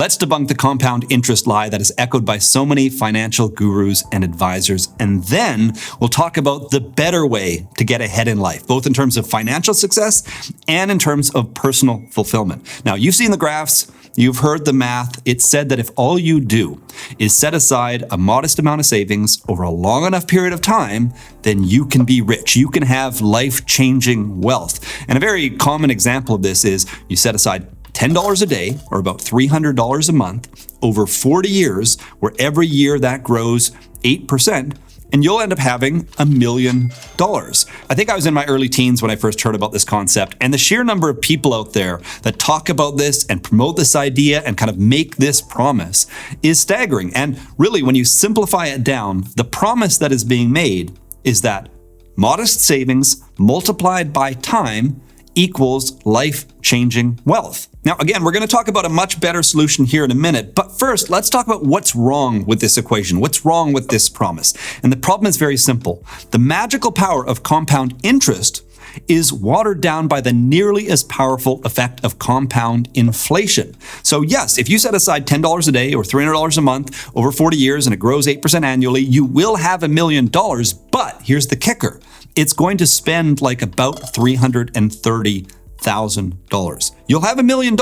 Let's debunk the compound interest lie that is echoed by so many financial gurus and advisors. And then we'll talk about the better way to get ahead in life, both in terms of financial success and in terms of personal fulfillment. Now, you've seen the graphs. You've heard the math. It's said that if all you do is set aside a modest amount of savings over a long enough period of time, then you can be rich. You can have life-changing wealth. And a very common example of this is you set aside $10 a day, or about $300 a month, over 40 years, where every year that grows 8%, and you'll end up having $1 million. I think I was in my early teens when I first heard about this concept, and the sheer number of people out there that talk about this and promote this idea and kind of make this promise is staggering. And really, when you simplify it down, the promise that is being made is that modest savings multiplied by time equals life-changing wealth. Now, again, we're going to talk about a much better solution here in a minute, but first, let's talk about what's wrong with this equation. What's wrong with this promise? And the problem is very simple. The magical power of compound interest is watered down by the nearly as powerful effect of compound inflation. So yes, if you set aside $10 a day or $300 a month over 40 years and it grows 8% annually, you will have $1 million, but here's the kicker. It's going to spend like about $330,000. You'll have $1 million,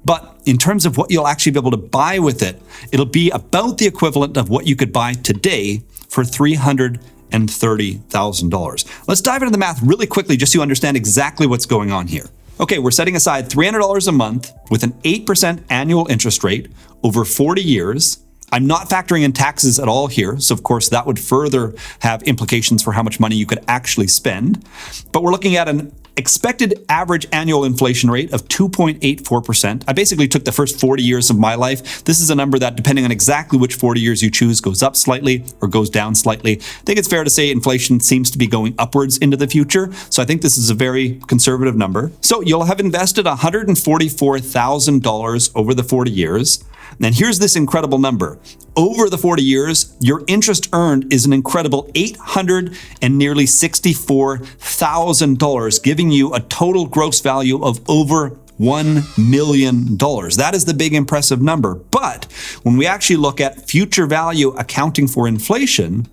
but in terms of what you'll actually be able to buy with it, it'll be about the equivalent of what you could buy today for $330,000. Let's dive into the math really quickly just so you understand exactly what's going on here. Okay, we're setting aside $300 a month with an 8% annual interest rate over 40 years. I'm not factoring in taxes at all here, so of course that would further have implications for how much money you could actually spend. But we're looking at an expected average annual inflation rate of 2.84%. I basically took the first 40 years of my life. This is a number that, depending on exactly which 40 years you choose, goes up slightly or goes down slightly. I think it's fair to say inflation seems to be going upwards into the future, so I think this is a very conservative number. So you'll have invested $144,000 over the 40 years. And here's this incredible number. Over the 40 years, your interest earned is an incredible $864,000, giving you a total gross value of over $1 million. That is the big impressive number. But when we actually look at future value accounting for inflation,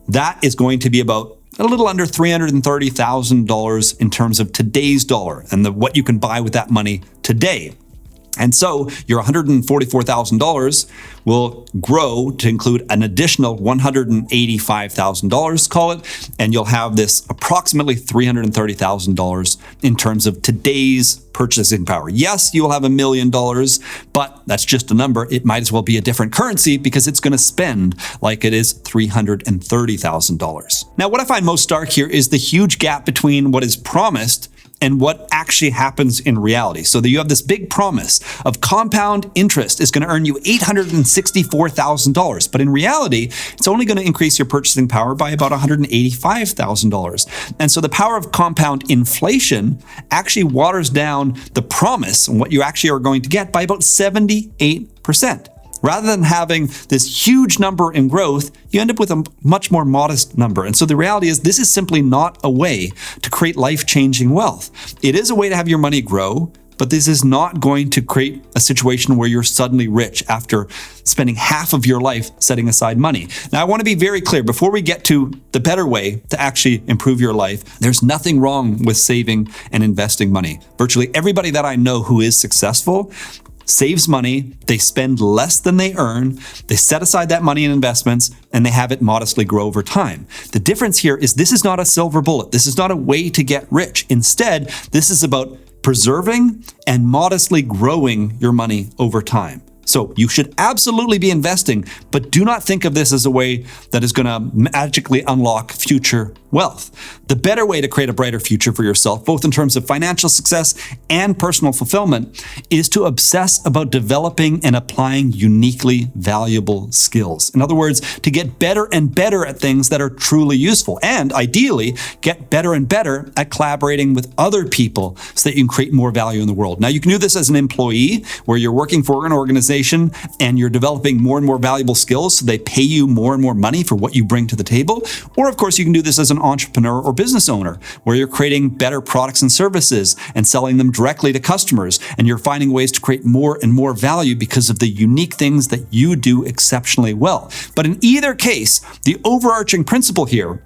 that is going to be about a little under $330,000 in terms of today's dollar and what you can buy with that money today. And so your $144,000 will grow to include an additional $185,000, call it, and you'll have this approximately $330,000 in terms of today's purchasing power. Yes, you will have $1 million, but that's just a number. It might as well be a different currency because it's going to spend like it is $330,000. Now, what I find most stark here is the huge gap between what is promised and what actually happens in reality. So that you have this big promise of compound interest is going to earn you $864,000, but in reality, it's only going to increase your purchasing power by about $185,000. And so the power of compound inflation actually waters down the promise and what you actually are going to get by about 78%. Rather than having this huge number in growth, you end up with a much more modest number. And so the reality is this is simply not a way to create life-changing wealth. It is a way to have your money grow, but this is not going to create a situation where you're suddenly rich after spending half of your life setting aside money. Now, I want to be very clear before we get to the better way to actually improve your life. There's nothing wrong with saving and investing money. Virtually everybody that I know who is successful saves money, they spend less than they earn, they set aside that money in investments, and they have it modestly grow over time. The difference here is this is not a silver bullet. This is not a way to get rich. Instead, this is about preserving and modestly growing your money over time. So you should absolutely be investing, but do not think of this as a way that is going to magically unlock future wealth. The better way to create a brighter future for yourself, both in terms of financial success and personal fulfillment, is to obsess about developing and applying uniquely valuable skills. In other words, to get better and better at things that are truly useful, and ideally, get better and better at collaborating with other people so that you can create more value in the world. Now, you can do this as an employee, where you're working for an organization organization and you're developing more and more valuable skills so they pay you more and more money for what you bring to the table. Or of course, you can do this as an entrepreneur or business owner where you're creating better products and services and selling them directly to customers. And you're finding ways to create more and more value because of the unique things that you do exceptionally well. But in either case, the overarching principle here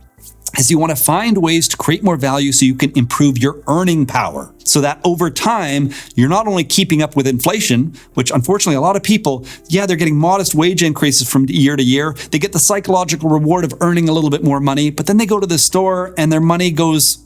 is you want to find ways to create more value so you can improve your earning power so that over time, you're not only keeping up with inflation, which unfortunately a lot of people, they're getting modest wage increases from year to year. They get the psychological reward of earning a little bit more money, but then they go to the store and their money goes,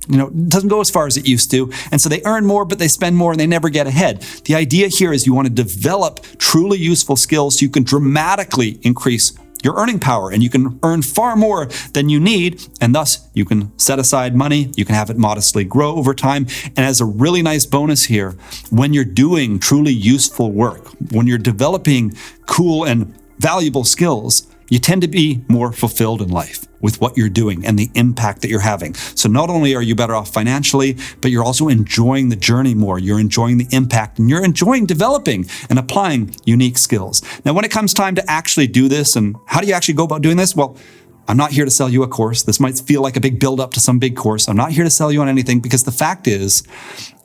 doesn't go as far as it used to. And so they earn more, but they spend more and they never get ahead. The idea here is you want to develop truly useful skills so you can dramatically increase your earning power and you can earn far more than you need. And thus you can set aside money. You can have it modestly grow over time. And as a really nice bonus here, when you're doing truly useful work, when you're developing cool and valuable skills, you tend to be more fulfilled in life with what you're doing and the impact that you're having. So not only are you better off financially, but you're also enjoying the journey more. You're enjoying the impact and you're enjoying developing and applying unique skills. Now, when it comes time to actually do this and how do you actually go about doing this? Well, I'm not here to sell you a course. This might feel like a big build up to some big course. I'm not here to sell you on anything because the fact is,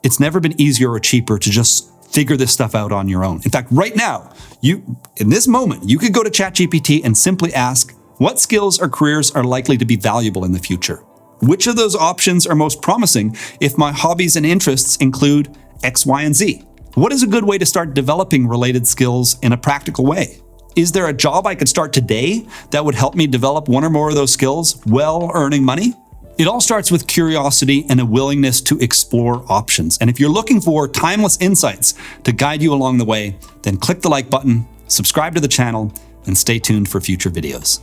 it's never been easier or cheaper to just figure this stuff out on your own. In fact, right now, in this moment, you could go to ChatGPT and simply ask, what skills or careers are likely to be valuable in the future? Which of those options are most promising if my hobbies and interests include X, Y, and Z? What is a good way to start developing related skills in a practical way? Is there a job I could start today that would help me develop one or more of those skills while earning money? It all starts with curiosity and a willingness to explore options. And if you're looking for timeless insights to guide you along the way, then click the like button, subscribe to the channel, and stay tuned for future videos.